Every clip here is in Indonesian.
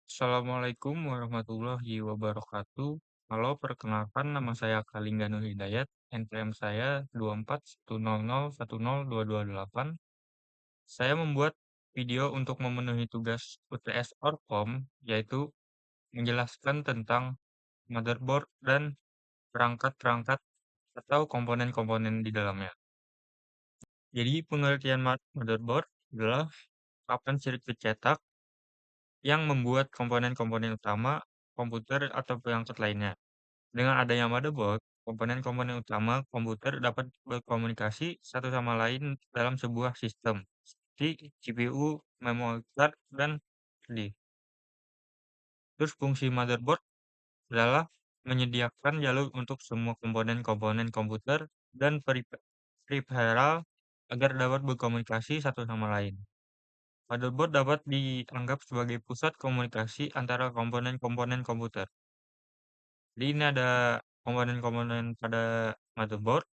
Assalamualaikum warahmatullahi wabarakatuh. Halo, perkenalkan nama saya Kalingga Hidayat. NPM saya 2410010228. Saya membuat video untuk memenuhi tugas UTS Orkom, yaitu menjelaskan tentang motherboard dan perangkat-perangkat atau komponen-komponen di dalamnya. Jadi pengertian motherboard adalah papan sirkuit cetak yang membuat komponen-komponen utama komputer atau perangkat lainnya. Dengan adanya motherboard, komponen-komponen utama komputer dapat berkomunikasi satu sama lain dalam sebuah sistem, seperti CPU, memory card, dan disk. Terus fungsi motherboard adalah menyediakan jalur untuk semua komponen-komponen komputer dan peripheral agar dapat berkomunikasi satu sama lain. Motherboard dapat dianggap sebagai pusat komunikasi antara komponen-komponen komputer. Jadi ini ada komponen-komponen pada motherboard.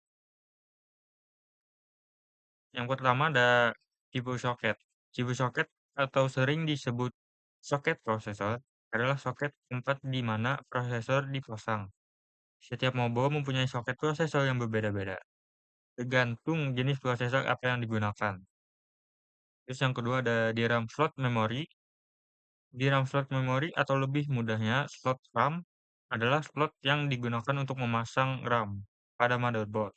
Yang pertama ada tipe soket. Tipe soket atau sering disebut soket prosesor adalah soket tempat di mana prosesor dipasang. Setiap mobile mempunyai soket prosesor yang berbeda-beda, tergantung jenis prosesor apa yang digunakan. Terus yang kedua ada DRAM slot memori. DRAM slot memori atau lebih mudahnya slot RAM adalah slot yang digunakan untuk memasang RAM pada motherboard.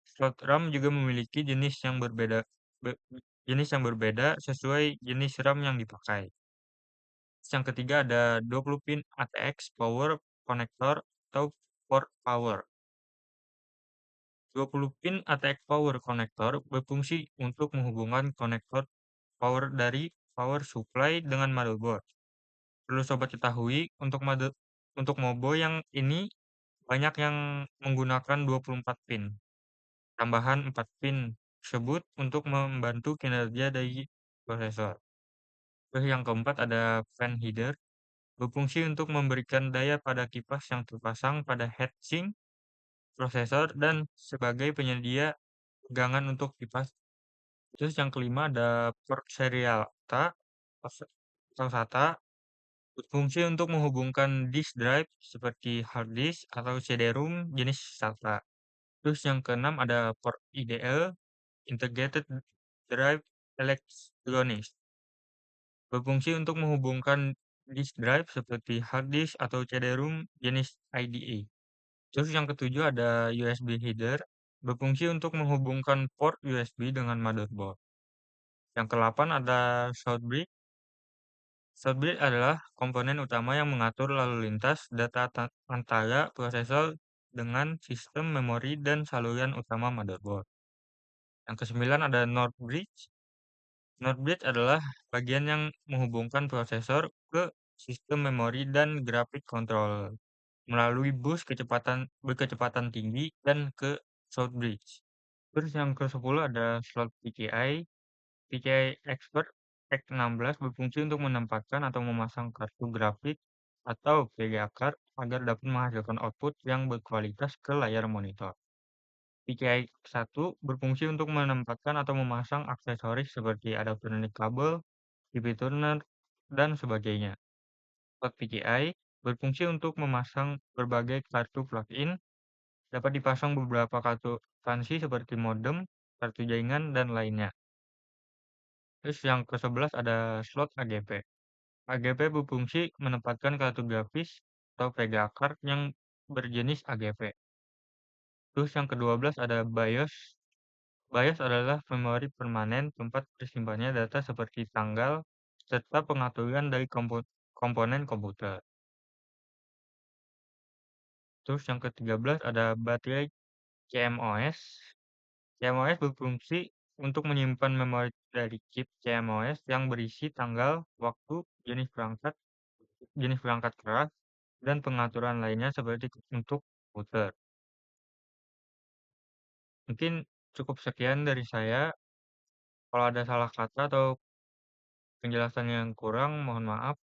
Slot RAM juga memiliki be- jenis yang berbeda sesuai jenis RAM yang dipakai. Terus yang ketiga ada 20 pin ATX power connector atau port power. 20 pin ATX power connector berfungsi untuk menghubungkan konektor power dari power supply dengan motherboard. Perlu sobat ketahui, untuk mobile yang ini banyak yang menggunakan 24 pin. Tambahan 4 pin tersebut untuk membantu kinerja dari prosesor. Terus yang keempat ada fan header, berfungsi untuk memberikan daya pada kipas yang terpasang pada heatsink prosesor dan sebagai penyedia tegangan untuk kipas. Terus yang kelima ada port serial atau SATA, berfungsi untuk menghubungkan disk drive seperti hard disk atau CD-ROM jenis SATA. Terus yang keenam ada port IDE, Integrated Drive Electronics, berfungsi untuk menghubungkan disk drive seperti hard disk atau CD-ROM jenis IDE. Terus yang ketujuh ada USB header, berfungsi untuk menghubungkan port USB dengan motherboard. Yang kedelapan ada short bridge. Short bridge adalah komponen utama yang mengatur lalu lintas data antara prosesor dengan sistem memori dan saluran utama motherboard. Yang kesembilan ada NOR bridge. NOR bridge adalah bagian yang menghubungkan prosesor ke sistem memori dan grafik controller melalui bus berkecepatan tinggi dan ke short bridge. Terus yang ke-10 ada slot PCI. PCI Expert X16 berfungsi untuk menempatkan atau memasang kartu grafik atau VGA card agar dapat menghasilkan output yang berkualitas ke layar monitor. PCI 1 berfungsi untuk menempatkan atau memasang aksesoris seperti adaptor kabel, TV tuner, dan sebagainya. Slot PCI berfungsi untuk memasang berbagai kartu plug-in, dapat dipasang beberapa kartu ekspansi seperti modem, kartu jaringan, dan lainnya. Terus yang ke-11 ada slot AGP. AGP berfungsi menempatkan kartu grafis atau VGA card yang berjenis AGP. Terus yang ke-12 ada BIOS. BIOS adalah memori permanen tempat tersimpannya data seperti tanggal serta pengaturan dari komponen komputer. Terus yang ke-13 ada baterai CMOS. CMOS berfungsi untuk menyimpan memori dari chip CMOS yang berisi tanggal, waktu, jenis perangkat keras, dan pengaturan lainnya seperti untuk komputer. Mungkin cukup sekian dari saya. Kalau ada salah kata atau penjelasan yang kurang, mohon maaf.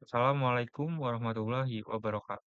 Assalamualaikum warahmatullahi wabarakatuh.